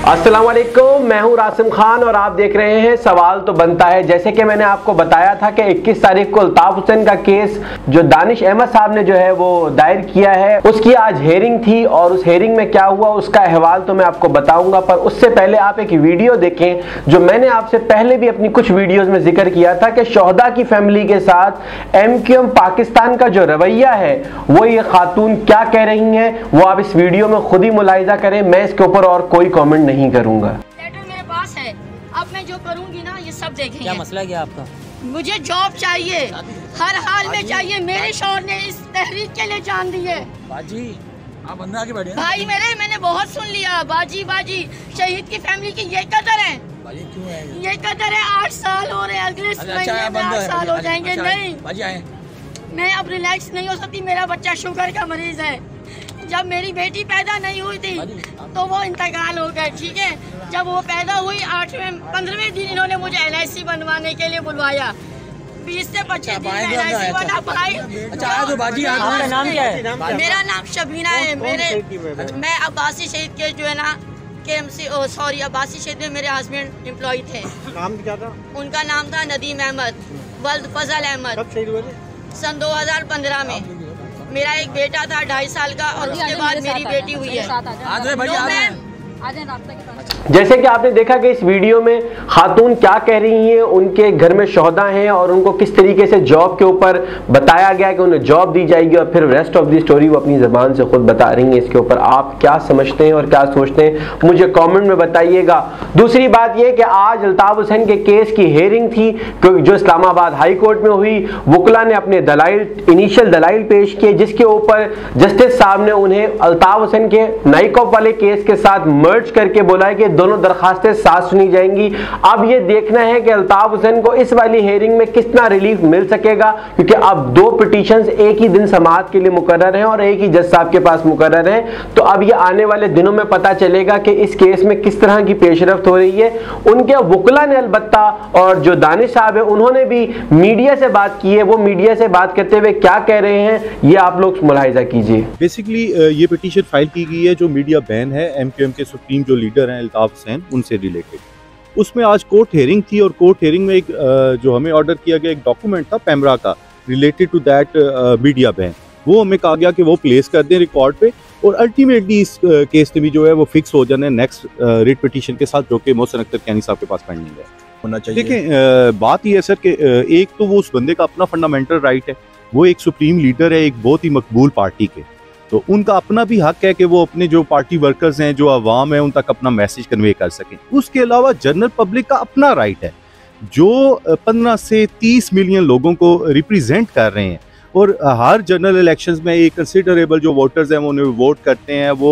अस्सलाम वालेकुम, मैं हूं रासिम खान और आप देख रहे हैं सवाल तो बनता है। जैसे कि मैंने आपको बताया था कि 21 तारीख को अल्ताफ हुसैन का केस जो दानिश अहमद साहब ने जो है वो दायर किया है, उसकी आज हेयरिंग थी और उस हेयरिंग में क्या हुआ उसका अहवाल तो मैं आपको बताऊंगा। पर उससे पहले आप एक वीडियो देखें जो मैंने आपसे पहले भी अपनी कुछ वीडियोज में जिक्र किया था कि शोहदा की फैमिली के साथ MQM पाकिस्तान का जो रवैया है वो ये खातून क्या कह रही हैं, वो आप इस वीडियो में खुद ही मुलाहिजा करें। मैं इसके ऊपर और कोई कमेंट नहीं करूंगा। लेटर मेरे पास है, अब मैं जो करूंगी ना ये सब देखेंगे। क्या मसला क्या आपका? मुझे जॉब चाहिए, हर हाल में चाहिए। मेरे शौहर ने इस तहरीक के लिए जान दी है। बाजी आप अंदर आके बैठे। भाई मैंने बहुत सुन लिया। बाजी बाजी शहीद की फैमिली की ये कदर है। क्यों है ये कदर है। 8 साल हो रहे हैं, अगले महीने में 8 साल हो जाएंगे। नहीं बाजी आए। मैं अब रिलैक्स नहीं हो सकती। मेरा बच्चा शुगर का मरीज है। जब मेरी बेटी पैदा नहीं हुई थी तो वो इंतकाल हो गए, ठीक है। जब वो पैदा हुई 15वें दिन इन्होंने मुझे LIC बनवाने के लिए बुलवाया। 20 से 25 दिन में LIC बना भाई। अच्छा तो बाजी आपका नाम क्या है? मेरा नाम शबीना है। मैं अब्बासी शहीद के जो है ना KMC अब्बासी शहीद में मेरे हस्बैंड एम्प्लॉय थे। नाम क्या था उनका? नाम था नदीम अहमद वल्द फजल अहमद। कब शहीद हुए थे? सन 2015 में। मेरा एक बेटा था 2.5 साल का और उसके बाद मेरी बेटी हुई है। जैसे कि आपने देखा कि इस वीडियो में खातून क्या कह रही हैं, उनके घर में शोहदा हैं और उनको किस तरीके से जॉब के ऊपर बताया गया कि उन्हें जॉब दी जाएगी और फिर रेस्ट ऑफ द स्टोरी वो अपनी ज़बान से खुद बता रही हैं। इसके ऊपर आप क्या समझते हैं और क्या सोचते हैं मुझे कमेंट में बताइएगा। दूसरी बात यह कि आज अल्ताफ हुसैन के केस की हेयरिंग थी जो इस्लामाबाद हाई कोर्ट में हुई। वकला ने अपने इनिशियल दलाइल पेश किए जिसके ऊपर जस्टिस साहब ने उन्हें अल्ताफ हुसैन के नाइकॉप वाले केस के साथ मर्ज करके बोला है कि दोनों दरखास्तें साथ सुनी जाएंगी। अब ये देखना है कि अल्ताफ हुसैन को इस वाली हेयरिंग में कितना रिलीफ मिल सकेगा, क्योंकि अब 2 पिटीशंस एक ही दिन समाअत के लिए मुकर्रर हैं और एक ही जज साहब के पास मुकर्रर हैं। तो अब ये आने वाले दिनों में पता चलेगा कि इस केस में किस तरह की पेशरफ्त हो रही है। उनके वकला ने अलबत्ता और जो दानिश साहब है उन्होंने भी मीडिया से बात की है। वो मीडिया से बात करते हुए क्या कह रहे हैं ये आप लोग मुलाहिजा कीजिए। बेसिकली ये पिटीशन फाइल की गई है जो मीडिया बैन है MQM के सुप्रीम जो लीडर हैं अल्ताफ हुसैन उनसे रिलेटेड। उसमें आज कोर्ट हेयरिंग थी और कोर्ट हेयरिंग में एक जो हमें ऑर्डर किया गया एक डॉक्यूमेंट था पैमरा का related to that media ban. वो हमें कहा गया कि वो प्लेस कर दें रिकॉर्ड पे और अल्टीमेटली इस केस में भी जो है वो फिक्स हो जाना है नेक्स्ट रिट पिटीशन के साथ जो कि मोहसिन अख्तर कैनी साहब के पास पेंडिंग है होना चाहिए। देखें बात ये है सर कि एक तो वो उस बंदे का अपना फंडामेंटल राइट है, वो एक सुप्रीम लीडर है एक बहुत ही मकबूल पार्टी के, तो उनका अपना भी हक है कि वो अपने जो पार्टी वर्कर्स हैं जो अवाम है उन तक अपना मैसेज कन्वे कर सकें। उसके अलावा जनरल पब्लिक का अपना राइट है जो 15 से 30 मिलियन लोगों को रिप्रेजेंट कर रहे हैं और हर जनरल इलेक्शंस में एक कंसिडरेबल जो वोटर्स हैं वो उन्हें वोट करते हैं। वो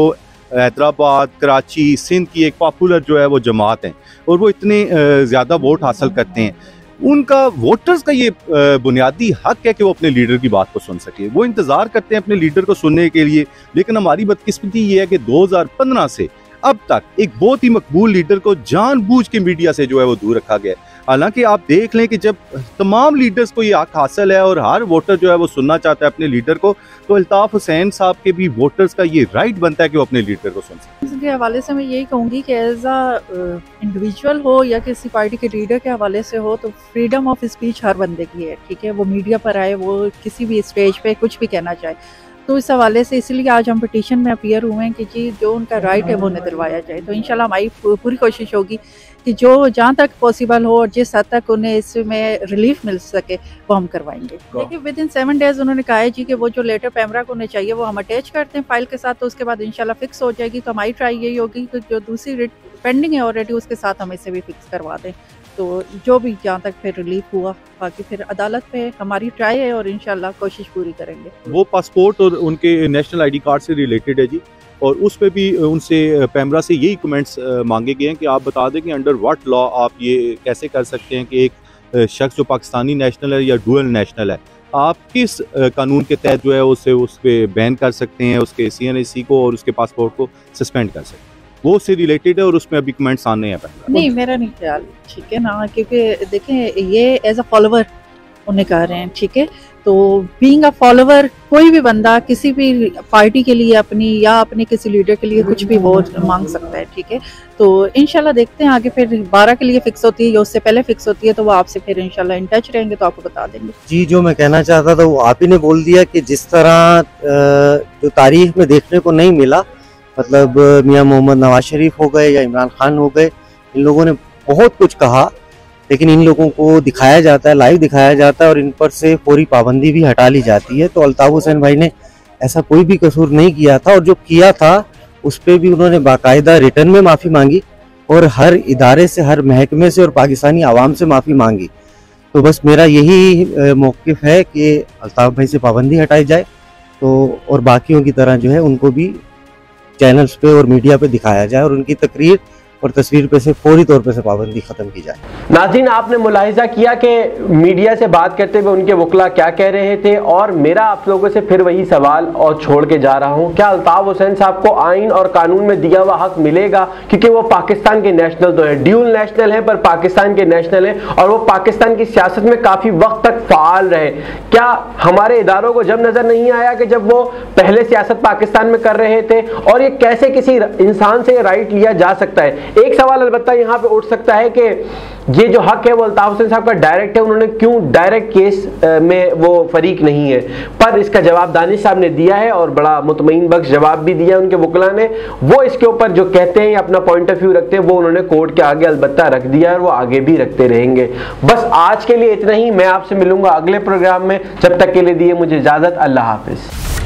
हैदराबाद कराची सिंध की एक पॉपुलर जो है वो जमात है और वो इतने ज़्यादा वोट हासिल करते हैं। उनका वोटर्स का ये बुनियादी हक है कि वो अपने लीडर की बात को सुन सके। वो इंतज़ार करते हैं अपने लीडर को सुनने के लिए। लेकिन हमारी बदकिस्मती ये है कि 2015 से अब तक एक बहुत ही मकबूल लीडर को जानबूझ के मीडिया से जो है वो दूर रखा गया है। हालांकि आप देख लें कि जब तमाम लीडर्स को ये हक हासिल है और हर वोटर जो है वो सुनना चाहता है अपने लीडर को, तो अल्ताफ हुसैन साहब के भी वोटर्स का ये राइट बनता है कि वो अपने लीडर को सुन सकें। इसके हवाले से मैं यही कहूँगी कि एज अ इंडिविजुअल हो या किसी पार्टी के लीडर के हवाले से हो तो फ्रीडम ऑफ स्पीच हर बंदे की है, ठीक है। वो मीडिया पर आए, वो किसी भी स्टेज पे कुछ भी कहना चाहे। तो इस हवाले से इसलिए आज हम पिटीशन में अपीयर हुए हैं कि जी जो उनका राइट है वो उन्हें दिलवाया जाए। तो इंशाल्लाह हमारी पूरी कोशिश होगी कि जो जहाँ तक पॉसिबल हो और जिस हद तक उन्हें इसमें रिलीफ मिल सके वो हम करवाएंगे। देखिए विदिन 7 डेज उन्होंने कहा है जी कि वो जो लेटर पैमरा को उन्हें चाहिए वो हम अटैच करते हैं फाइल के साथ, तो उसके बाद इंशाल्लाह फिक्स हो जाएगी। तो हमारी ट्राई यही होगी कि जो दूसरी रिट पेंडिंग है ऑलरेडी उसके साथ हम इसे भी फिक्स करवा दें। तो जो भी जहाँ तक फिर रिलीफ हुआ बाकी फिर अदालत पे हमारी ट्राई है और इंशाल्लाह कोशिश पूरी करेंगे। वो पासपोर्ट और उनके नेशनल ID कार्ड से रिलेटेड है जी, और उस पे भी उनसे पैमरा से यही कमेंट्स मांगे गए हैं कि आप बता दें कि अंडर व्हाट लॉ आप ये कैसे कर सकते हैं कि एक शख्स जो पाकिस्तानी नेशनल है या डुअल नेशनल है आप किस कानून के तहत जो है उसे उस पर बैन कर सकते हैं, उसके CNAC को और उसके पासपोर्ट को सस्पेंड कर सकते हैं। वो उससे रिलेटेड है और उसमें अभी कमेंट्स आने हैं। नहीं मेरा नहीं ख्याल ठीक है ना, क्योंकि देखें ये एज अ फॉलोवर उन्हें कह रहे हैं, ठीक है। तो बीइंग अ फॉलोवर, कोई भी बंदा किसी भी पार्टी के लिए अपनी या अपने किसी लीडर के लिए कुछ भी वोट मांग सकता है, ठीक है। तो इंशाल्लाह देखते हैं आगे, फिर 12 के लिए फिक्स होती है या उससे पहले फिक्स होती है तो वो आपसे फिर इंशाल्लाह इन टच रहेंगे तो आपको बता देंगे। जी, जो मैं कहना चाहता था वो आप ही ने बोल दिया कि जिस तरह जो तारीख में देखने को नहीं मिला, मतलब मियां मोहम्मद नवाज शरीफ हो गए या इमरान खान हो गए, इन लोगों ने बहुत कुछ कहा, लेकिन इन लोगों को दिखाया जाता है, लाइव दिखाया जाता है और इन पर से फौरी पाबंदी भी हटा ली जाती है। तो अल्ताफ हुसैन भाई ने ऐसा कोई भी कसूर नहीं किया था, और जो किया था उस पर भी उन्होंने बाकायदा रिटर्न में माफ़ी मांगी और हर इदारे से, हर महकमे से और पाकिस्तानी आवाम से माफ़ी मांगी। तो बस मेरा यही मौक़िफ़ है कि अल्ताफ भाई से पाबंदी हटाई जाए, तो और बाकियों की तरह जो है उनको भी चैनल्स पे और मीडिया पे दिखाया जाए और उनकी तकरीर और तस्वीर पे से फौरी तौर पे से पाबंदी खत्म की जाए। नाज़रीन, आपने मुलाहिजा किया कि मीडिया से बात करते हुए उनके वकला क्या कह रहे थे, और मेरा आप लोगों से फिर वही सवाल और छोड़ के जा रहा हूं, क्या अल्ताफ हुसैन साहब को आइन और कानून में दिया हुआ हक मिलेगा? क्योंकि वो पाकिस्तान के नेशनल तो है, ड्यूल नेशनल है, पर पाकिस्तान के नेशनल है और वो पाकिस्तान की सियासत में काफ़ी वक्त तक फ़ाल रहे। क्या हमारे इदारों को जब नज़र नहीं आया कि जब वो पहले सियासत पाकिस्तान में कर रहे थे, और ये कैसे किसी इंसान से राइट लिया जा सकता है? एक सवाल अलबत्ता यहाँ पे उठ सकता है कि ये जो हक है वो अल्ताफ हुसैन साहब का डायरेक्ट है, उन्होंने क्यों डायरेक्ट केस में वो फरीक नहीं है? पर इसका जवाब दानिश साहब ने दिया है और बड़ा मुतमईन बख्श जवाब भी दिया उनके वकला ने। वो इसके ऊपर जो कहते हैं, अपना पॉइंट ऑफ व्यू रखते हैं, वो उन्होंने कोर्ट के आगे अलबत्ता रख दिया है और वो आगे भी रखते रहेंगे। बस आज के लिए इतना ही, मैं आपसे मिलूंगा अगले प्रोग्राम में, जब तक के लिए दिए मुझे इजाजत, अल्लाह हाफिज।